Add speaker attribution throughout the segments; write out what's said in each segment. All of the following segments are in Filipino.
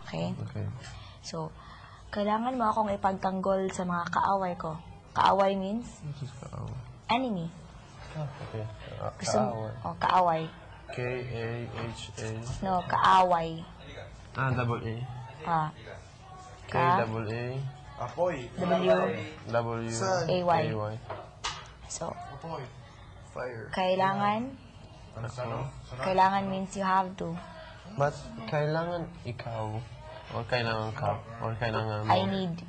Speaker 1: Okay?
Speaker 2: Okay.
Speaker 1: So, kailangan mo akong ipagtanggol sa mga kaaway ko. Kaaway means?
Speaker 2: This is kaaway.
Speaker 1: Enemy.
Speaker 2: Okay.
Speaker 1: Gusto mo?
Speaker 2: Kaaway.
Speaker 1: Oh, kaaway.
Speaker 2: K-A-H-A.
Speaker 1: No, kaaway.
Speaker 2: Double A.
Speaker 1: Ah.
Speaker 2: K-double-A.
Speaker 3: Apoy.
Speaker 1: W-A-Y.
Speaker 2: W-A-Y.
Speaker 1: So,
Speaker 3: Apoy. Fire.
Speaker 1: kailangan means you have to.
Speaker 2: But kailangan ikaw. Or kailangan ka. Or kailangan mo.
Speaker 1: I need.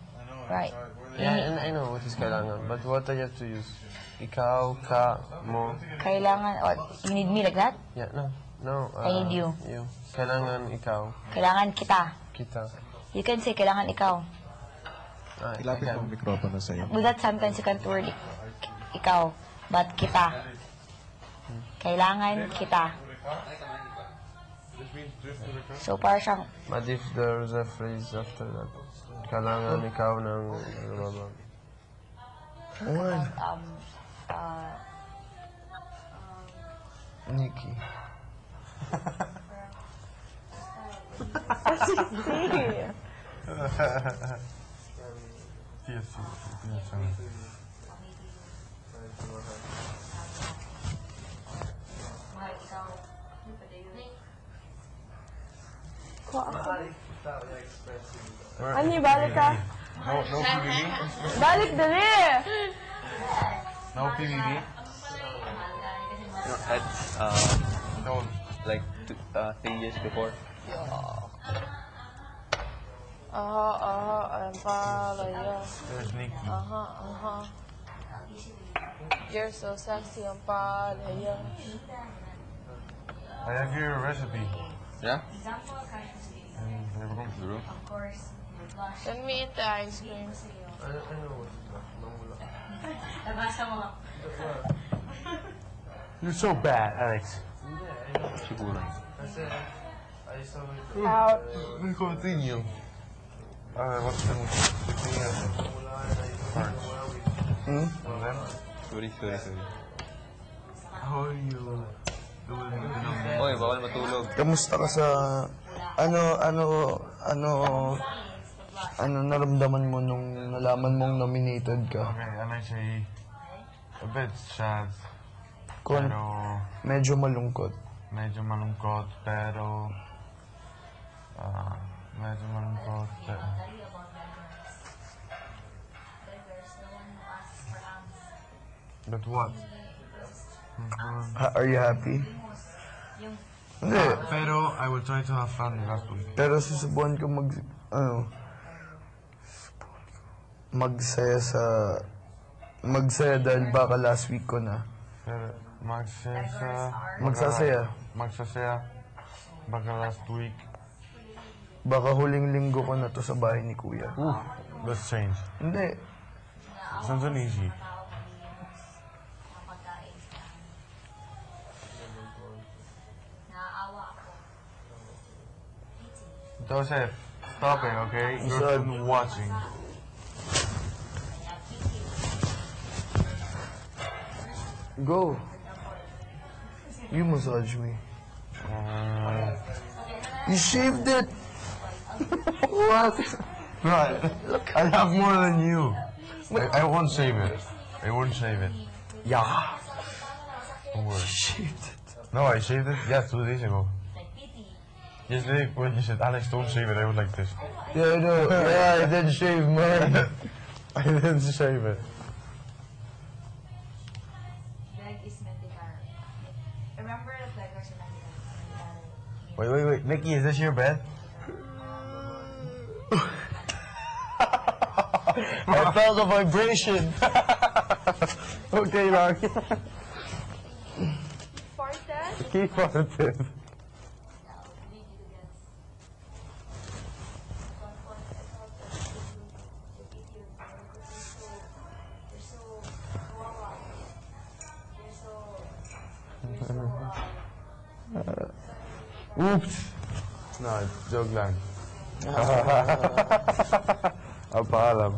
Speaker 1: Right.
Speaker 2: Yeah, and I know what is kailangan. But what I have to use? Ikaw, ka, mo.
Speaker 1: Kailangan, you need me like that?
Speaker 2: Yeah, no. No.
Speaker 1: I need you.
Speaker 2: You. Kailangan ikaw.
Speaker 1: Kailangan kita.
Speaker 2: Kita.
Speaker 1: You can say, kailangan ikaw.
Speaker 3: Ilapit mo ang mikropono sa'yo.
Speaker 1: With that sentence, you can't word ikaw. But kita. Kailangan kita. So, para siyang,
Speaker 2: But if there's a phrase after that, kailangan ikaw ng
Speaker 3: What?
Speaker 2: Nikki.
Speaker 1: Ani, balik ka.
Speaker 3: No PBB?
Speaker 1: Balik, dali!
Speaker 3: No PBB?
Speaker 4: No, that's
Speaker 3: No.
Speaker 4: like 3 years before.
Speaker 5: Ang palaya.
Speaker 3: There's Nikki.
Speaker 5: You're so sexy, ang palaya.
Speaker 3: I have your recipe.
Speaker 4: Yeah?
Speaker 3: Never come through.
Speaker 5: Let me eat the ice cream.
Speaker 3: You're so bad, Alex.
Speaker 4: Siguro.
Speaker 5: Out.
Speaker 3: We continue. What's the cards? And then,
Speaker 4: Sorry.
Speaker 3: how are you doing?
Speaker 4: Oy, bawal matulog.
Speaker 6: Kamusta ka sa ano naramdaman mo nung nalaman mong nominated ka?
Speaker 3: Okay, and I say a bit sad.
Speaker 6: Kon,
Speaker 3: Pero
Speaker 6: medyo malungkot.
Speaker 3: medyo malungkot, pero medyo malungkot. But what?
Speaker 6: Are you happy? Hindi.
Speaker 3: Pero I will try to have fun last week.
Speaker 6: Pero susubukan ko magsaya dahil baka last week ko na.
Speaker 3: Pero magsasaya baka last week.
Speaker 6: Baka huling linggo ko na to sa bahay ni Kuya.
Speaker 3: Let's change.
Speaker 6: Hindi.
Speaker 3: Sounds uneasy. Joseph, stop it, okay? You're
Speaker 6: Son.
Speaker 3: watching.
Speaker 6: Go. You massage me. You shaved it. What?
Speaker 3: No, I have more than you. I won't shave it. I won't shave it.
Speaker 6: Yeah.
Speaker 3: Don't worry.
Speaker 6: Shaved it.
Speaker 3: No, I shaved it, 2 days ago. Yesterday, when you said, Alex, don't shave it, I was like this.
Speaker 6: Yeah, I know. Yeah, I did shave mine.
Speaker 3: I didn't shave it. Wait. Nikki, is this your bed?
Speaker 6: I felt a vibration. Okay, lang.
Speaker 3: Keep positive. Oops! No, joke lang. Ang paalam.